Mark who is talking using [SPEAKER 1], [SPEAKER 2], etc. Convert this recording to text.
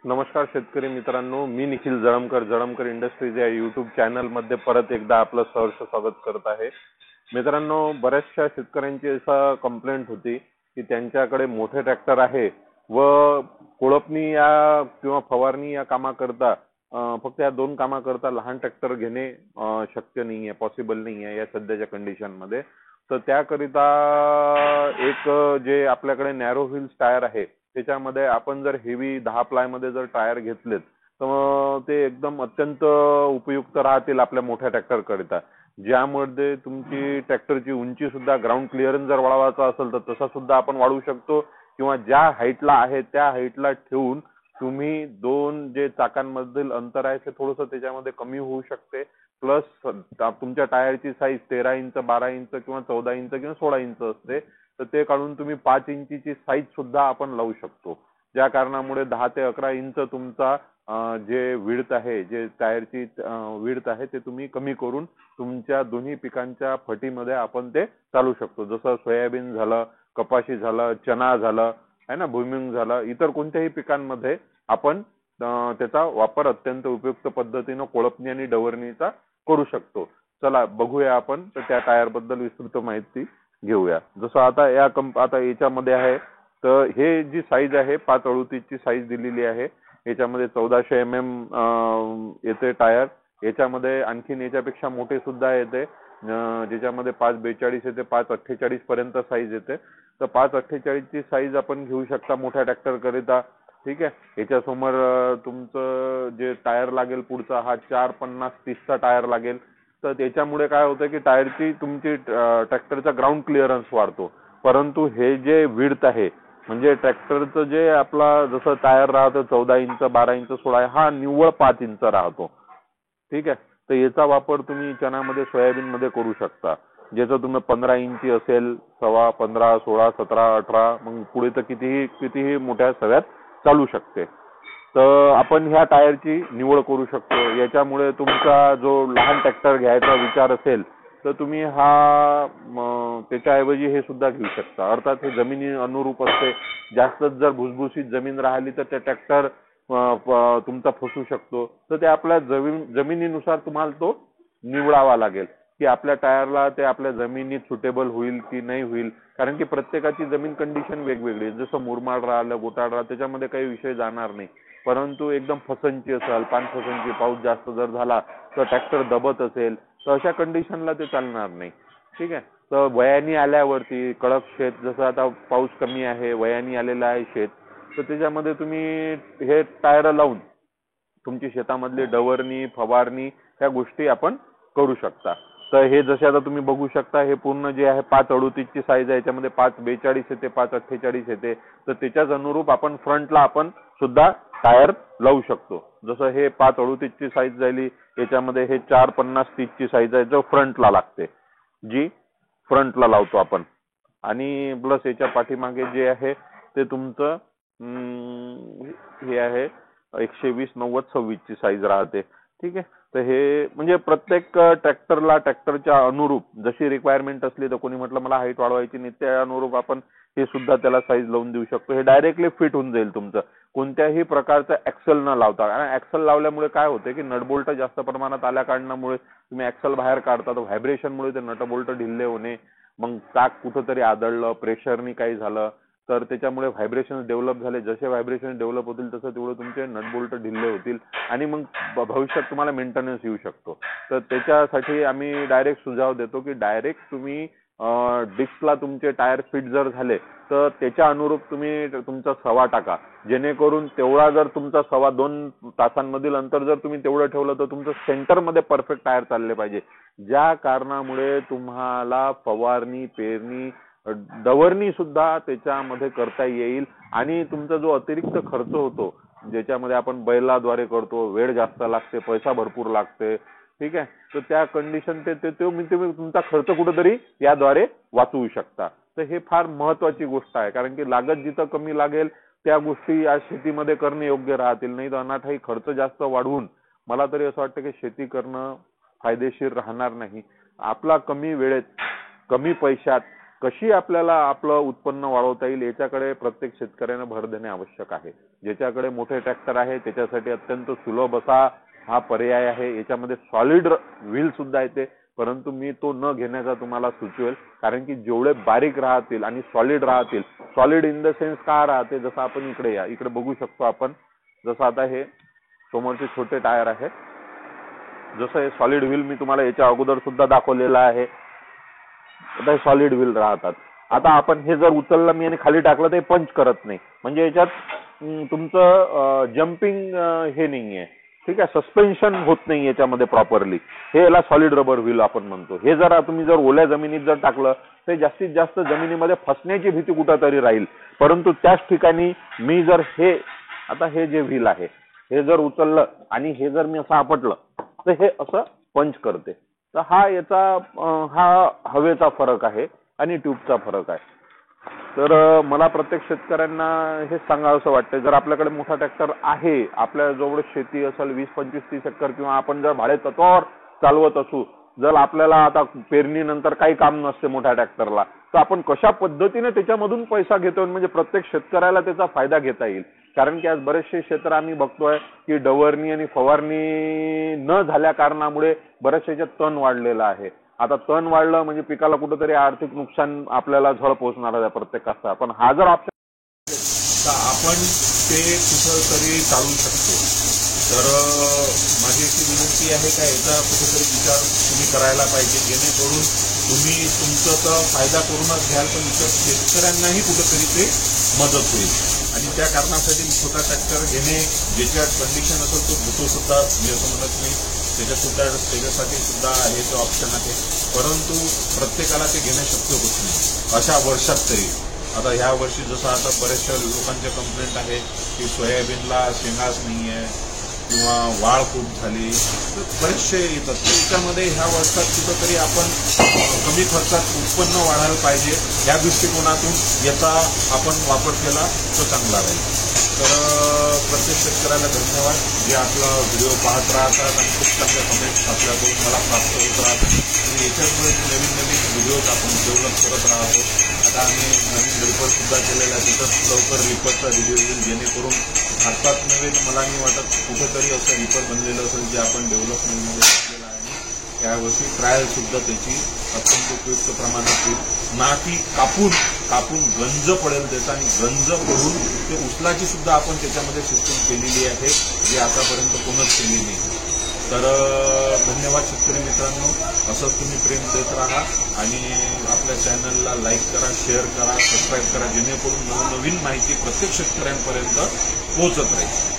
[SPEAKER 1] नमस्कार शेतकरी मित्रांनो, मी निखिल जळमकर इंडस्ट्रीज या युट्यूब चॅनल मध्ये परत एकदा आपलं सहर्ष स्वागत करत आहे. मित्रांनो, बऱ्याचशा शेतकऱ्यांची असा कंप्लेंट होती की त्यांच्याकडे मोठे ट्रॅक्टर आहे व कोळपणी या किंवा फवारणी या कामाकरता फक्त या दोन कामाकरता लहान ट्रॅक्टर घेणे शक्य नाहीये, पॉसिबल नाहीये या सध्याच्या कंडिशन मध्ये. तर त्याकरिता एक जे आपल्याकडे नॅरो व्हील्स टायर आहे त्याच्यामध्ये आपण जर हेवी 10 प्लाय मध्ये जर टायर घेतलेत तर ते एकदम अत्यंत उपयुक्त राहतील आपल्या मोठ्या ट्रॅक्टर करिता, ज्यामध्ये तुमची ट्रॅक्टरची उंची सुद्धा ग्राउंड क्लिअरन्स जर वाढवायचा असेल तर तसा सुद्धा आपण वाढवू शकतो किंवा ज्या हाईटला आहे त्या हाईटला ठेवून तुम्ही दोन जे चाकांमधील अंतर आहे ते थोडंसं त्याच्यामध्ये कमी होऊ शकते. प्लस तुमच्या टायरची साईज 13 इंच 12 इंच किंवा 14 इंच किंवा 16 इंच असते, तर ते काढून तुम्ही 5 इंचीची साईज सुद्धा आपण लावू शकतो, ज्या कारणामुळे 10 ते 11 इंच तुमचा जे विड्थ आहे, जे टायरची विड्थ आहे ते तुम्ही कमी करून तुमच्या दोन्ही पिकांच्या फटीमध्ये आपण ते चालू शकतो. जसं सोयाबीन झालं, कपाशी झालं, चना झालं आहे ना, भुईमुग झालं, इतर कोणत्याही पिकांमध्ये आपण त्याचा वापर अत्यंत उपयुक्त पद्धतीने कोळपणी आणि डवरणीचा करू शकतो. चला बघूया आपण त्या टायर बद्दल विस्तृत माहिती घेऊया. जसं आता आता याच्यामध्ये आहे तर हे जी साईज आहे 538 ची साईज दिलेली आहे. याच्यामध्ये 1400 mm येते टायर. याच्यामध्ये आणखीन याच्यापेक्षा मोठे सुद्धा येते, ज्याच्यामध्ये 542 येते, 548 पर्यंत साईज येते. तर 548 ची साईज आपण घेऊ शकता मोठ्या ट्रॅक्टर करिता. ठीक आहे. याच्यासमोर तुमचं जे टायर लागेल पुढचा हा 450-30 चा टायर लागेल. तर त्याच्यामुळे काय होतं की टायरची तुमची ट्रॅक्टरचा ग्राउंड क्लिअरन्स वाढतो. परंतु हे जे विड्थ आहे म्हणजे ट्रॅक्टरचं जे आपला जसं टायर राहतं 14 इंच 12 इंच 16 हा निव्वळ 5 इंच राहतो. ठीक आहे. तर याचा वापर तुम्ही चनामध्ये सोयाबीन मध्ये करू शकता, ज्याचं तुम्ही 15 इंची असेल, 15, 16, 17, 18 मग पुढे तर कितीही मोठ्या सव्यात चालू शकते. तर आपण ह्या टायरची निवड करू शकतो. याच्यामुळे तुमचा जो लहान ट्रॅक्टर घ्यायचा विचार असेल तर तुम्ही त्याच्याऐवजी हे सुद्धा घेऊ शकता. अर्थात हे जमिनी अनुरूप असते. जास्त जर भुसभुशीत जमीन राहिली तर ते ट्रॅक्टर तुमचा फसू शकतो. तर ते आपल्या जमिनीनुसार तुम्हाला तो निवडावा लागेल की आपल्या टायरला ते आपल्या जमिनीत सुटेबल होईल की नाही होईल, कारण की प्रत्येकाची जमीन कंडिशन वेगवेगळी. जसं मुरमाड राहिलं, गोटाळ राहिलं त्याच्यामध्ये काही विषय जाणार नाही. परंतु एकदम फसंची असेल, पानफसंची, पाऊस जास्त जर झाला तर ट्रॅक्टर दबत असेल तर अशा कंडिशनला ते चालणार नाही. ठीक आहे. तर वयानी आल्यावरती कडक शेत, जसं आता पाऊस कमी आहे, वयानी आलेला आहे शेत, तर त्याच्यामध्ये तुम्ही हे टायर लावून तुमची शेतामधली डवरणी फवारणी ह्या गोष्टी आपण करू शकता. तर हे जसे आता तुम्ही बघू शकता हे पूर्ण जे आहे 538 ची साईज आहे. याच्यामध्ये 542 येते, 548 येते. तर त्याच्याच अनुरूप आपण फ्रंटला आपण सुद्धा टायर लावू शकतो. जसं हे 538 ची साईज झाली, याच्यामध्ये हे 450-30 ची साईज आहे जो फ्रंटला लागते, जी फ्रंटला लावतो आपण. आणि प्लस याच्या पाठीमागे जे आहे ते तुमचं हे आहे 120-90-26 ची साईज राहते. ठीक आहे. तर हे म्हणजे प्रत्येक ट्रॅक्टरला ट्रॅक्टरच्या अनुरूप जशी रिक्वायरमेंट असली, तर कोणी म्हटलं मला हाईट वाढवायची नाही, त्या अनुरूप आपण हे सुद्धा त्याला साईज लावून देऊ शकतो. हे डायरेक्टली फिट होऊन जाईल तुमचं, कोणत्याही प्रकारचं ऍक्सल न लावता. आणि ऍक्सल लावल्यामुळे काय होते की नटबोल्ट जास्त प्रमाणात आल्या कारणामुळे तुम्ही ऍक्सल बाहेर काढता, तर व्हायब्रेशनमुळे ते नटबोल्ट ढिल्ले होणे, मग चाक कुठंतरी आदळलं, प्रेशरनी काही झालं तर त्याच्यामुळे व्हायब्रेशन डेव्हलप झाले. जसे व्हायब्रेशन डेव्हलप होतील तसं तेवढं तुमचे नटबोल्ट ढिल्ले होतील आणि मग भविष्यात तुम्हाला मेंटेनन्स येऊ शकतो. तर त्याच्यासाठी आम्ही डायरेक्ट सुझाव देतो की डायरेक्ट तुम्ही डिस्कला तुमचे टायर फिट जर झाले तर त्याच्या अनुरूप तुम्ही तुमचा सवा टाका, जेणेकरून तेवढा जर तुमचा 2.25 तासांमधील अंतर जर तुम्ही तेवढं ठेवलं तर तुमचं सेंटरमध्ये परफेक्ट टायर चालले पाहिजे, ज्या कारणामुळे तुम्हाला फवारणी, पेरणी, डवरणी सुद्धा त्याच्यामध्ये करता येईल. आणि तुमचा जो अतिरिक्त खर्च होतो, ज्याच्यामध्ये आपण बैलाद्वारे करतो, वेळ जास्त लागते, पैसा भरपूर लागते. ठीक आहे. तर त्या कंडिशन तुम्ही तुमचा खर्च कुठेतरी याद्वारे वाचवू शकता. तर हे फार महत्वाची गोष्ट आहे, कारण की लागत जिथं कमी लागेल त्या गोष्टी या शेतीमध्ये करणे योग्य राहतील. नाही तर अनाठाई खर्च जास्त वाढवून मला तरी असं वाटतं की शेती करणं फायदेशीर राहणार नाही. आपला कमी वेळेत, कमी पैशात, कशी आपल्याला आपलं उत्पन्न वाढवता येईल याच्याकडे प्रत्येक शेतकऱ्याने भर देणे आवश्यक आहे. ज्याच्याकडे मोठे ट्रॅक्टर आहे त्याच्यासाठी अत्यंत सुलभ असा हा पर्याय आहे. याच्यामध्ये सॉलिड व्हील सुद्धा येते, परंतु मी तो न घेण्याचा तुम्हाला सुचवेल, कारण की जेवढे बारीक राहतील आणि सॉलिड राहतील, सॉलिड इन द सेन्स का राहते, जसं आपण इकडे बघू शकतो आपण, जसं आता हे समोरचे छोटे टायर आहे, जसं हे सॉलिड व्हील मी तुम्हाला याच्या अगोदर सुद्धा दाखवलेलं आहे. आता हे सॉलिड व्हील राहतात. आता आपण हे जर उचललं मी आणि खाली टाकलं तर पंच करत नाही, म्हणजे याच्यात तुमचं जम्पिंग हे नाहीये, ठीक आहे, सस्पेन्शन होत नाही याच्यामध्ये प्रॉपरली. हे याला सॉलिड रबर व्हील आपण म्हणतो. हे जर तुम्ही जर ओल्या जमिनीत जर टाकलं तर जास्तीत जास्त जमिनीमध्ये फसण्याची भीती कुठंतरी राहील. परंतु त्याच ठिकाणी मी जर हे जे व्हील आहे हे जर उचललं आणि हे जर मी असं आपटलं तर हे असं पंच करते. तर हा हवेचा फरक आहे आणि ट्यूबचा फरक आहे. तर मला प्रत्येक शेतकऱ्यांना हे सांगावंसं वाटतं, जर आपल्याकडे मोठा ट्रॅक्टर आहे, आपल्या जवळ शेती असेल 20, 25, 30 एकर, किंवा आपण जर भाडे तत्वावर चालवत असू, जर आपल्याला आता पेरणीनंतर काही काम नसते मोठ्या ट्रॅक्टरला, तर आपण कशा पद्धतीने त्याच्यामधून पैसा घेतोय, म्हणजे प्रत्येक शेतकऱ्याला त्याचा फायदा घेता येईल. कारण की आज बरेचसे क्षेत्र आम्ही बघतोय की डवरणी आणि फवारणी न झाल्या कारणामुळे बऱ्याचशा तण वाढलेला आहे. आता तण वाढलं म्हणजे पिकाला कुठेतरी आर्थिक नुकसान आपल्याला झळ पोहोचणार आहे प्रत्येकाचा. पण हा जर ऑप्शन
[SPEAKER 2] तर आपण ते कुठं तरी चालू शकतो. तर माझी अशी विनंती आहे का याचा कुठेतरी विचार तुम्ही करायला पाहिजे, जेणेकरून तुम्ही तुमचा तर फायदा करूनच घ्याल, पण इतर शेतकऱ्यांनाही कुठेतरी ते मदत होईल. आणि त्या कारणासाठी छोटा ट्रॅक्टर घेणे, ज्याच्या कंडिशन असेल तो घेतो सुद्धा, मी असं म्हणत नाही, त्याच्यासाठी सुद्धा हे जो ऑप्शन आहे. परंतु प्रत्येकाला ते घेणं शक्य होत नाही अशा वर्षात तरी. आता ह्या वर्षी जसं आता बऱ्याचशा लोकांच्या कंप्लेंट आहे की सोयाबीनला शेंगाच नाहीये किंवा वाढ खूप झाली, तर बरेचसे येतात. त्याच्यामध्ये ह्या वर्षात कुठंतरी आपण कमी खर्चात उत्पन्न वाढायला पाहिजे, या दृष्टिकोनातून याचा आपण वापर केला तर चांगला राहील. तर प्रत्येक शेतकऱ्याला धन्यवाद जे आपला व्हिडिओ पाहत राहतात आणि खूप चांगल्या कमेंट्स आपल्याकडून मला प्राप्त होत राहतात. आणि याच्यामुळे नवीन व्हिडिओज आपण डेव्हलप करत राहतो. आता आम्ही नवीन रिपोर्ट सुद्धा केलेला आहे, तिथं लवकर रिपोर्टचा व्हिडिओ येईल, जेणेकरून भारतात नव्हे मला नाही वाटत कुठेतरी असं रिपोर्ट बनलेलं असेल जे आपण डेव्हलपमेंटमध्ये केलेलं आहे. यावर्षी ट्रायल सुद्धा त्याची अत्यंत उपयुक्त प्रमाणात होईल, ना की कापून गंज पडेल त्याचा, आणि गंज पडून ते उचलाची सुद्धा आपण त्याच्यामध्ये सिस्टम केलेली आहे जी आतापर्यंत कोणच केली नाही. तर धन्यवाद शेतकरी मित्रांनो, असंच तुम्ही प्रेम देत राहा आणि आपल्या चॅनलला लाईक करा, शेअर करा, सबस्क्राईब करा, जेणेकरून नवनवीन माहिती प्रत्येक शेतकऱ्यांपर्यंत पोहोचत राहील.